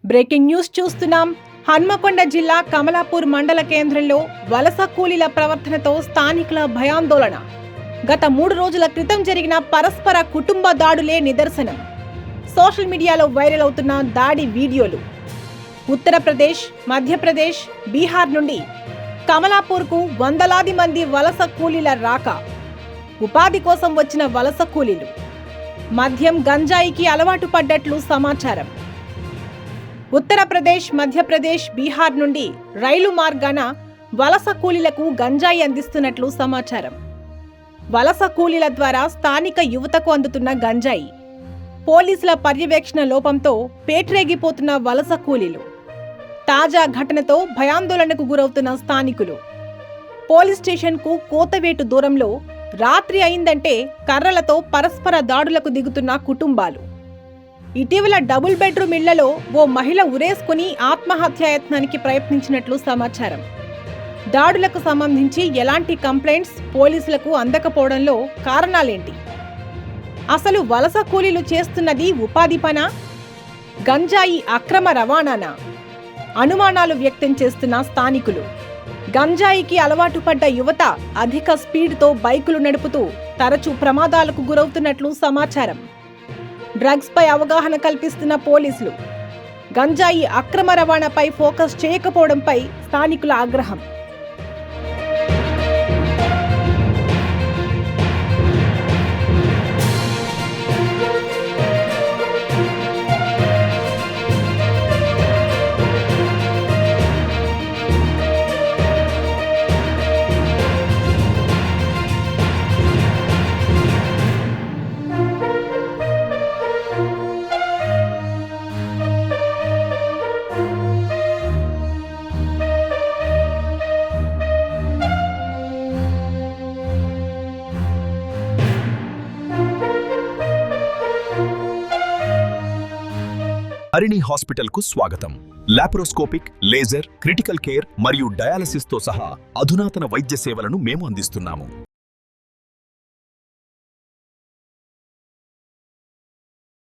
Breaking news చూస్తున్నాం. హన్మకొండ జిల్లా కమలాపూర్ మండల కేంద్రంలో వలస కూలీల ప్రవర్తనతో స్థానికుల భయాందోళన. గత 3 రోజుల క్రితం జరిగిన పరస్పర కుటుంబ దాడులే నిదర్శనం. సోషల్ మీడియాలో వైరల్ అవుతున్న దాడి వీడియోలు. ఉత్తరప్రదేశ్, మధ్యప్రదేశ్, బీహార్ నుండి కమలాపూర్కు వందలాది మంది వలస కూలీల రాక. ఉపాధి కోసం వచ్చిన వలస కూలీలు మద్యం, గంజాయికి అలవాటు పడ్డట్లు సమాచారం. ఉత్తరప్రదేశ్, మధ్యప్రదేశ్, బీహార్ నుండి రైలు మార్గాన వలస కూలీలకు గంజాయి అందిస్తున్నట్లు సమాచారం. వలస కూలీల ద్వారా స్థానిక యువతకు అందుతున్న గంజాయి. పోలీసుల పర్యవేక్షణ లోపంతో పేట్రేగిపోతున్న వలస కూలీలు. తాజా ఘటనతో భయాందోళనకు గురవుతున్న స్థానికులు. పోలీస్ స్టేషన్కు కోతవేటు దూరంలో రాత్రి అయిందంటే కర్రలతో పరస్పర దాడులకు దిగుతున్న కుటుంబాలు. ఇటీవల డబుల్ బెడ్రూమ్ ఇళ్లలో ఓ మహిళ ఉరేసుకుని ఆత్మహత్యాయత్నానికి ప్రయత్నించినట్లు సమాచారం. దాడులకు సంబంధించి ఎలాంటి కంప్లైంట్స్ పోలీసులకు అందకపోవడంలో కారణాలేంటి? అసలు వలస కూలీలు చేస్తున్నది ఉపాధి పనా, గంజాయి అక్రమ రవాణానా? అనుమానాలు వ్యక్తం చేస్తున్న స్థానికులు. గంజాయికి అలవాటు పడ్డ యువత అధిక స్పీడ్తో బైకులు నడుపుతూ తరచూ ప్రమాదాలకు గురవుతున్నట్లు సమాచారం. డ్రగ్స్ పై అవగాహన కల్పిస్తున్న పోలీసులు గంజాయి అక్రమ రవాణాపై ఫోకస్ చేయకపోవడంపై స్థానికుల ఆగ్రహం. హరిణి హాస్పిటల్ కు స్వాగతం. లాప్రోస్కోపిక్, లేజర్, క్రిటికల్ కేర్ మరియు డయాలసిస్ తో సహా అధునాతన వైద్య సేవలను మేము అందిస్తున్నాము.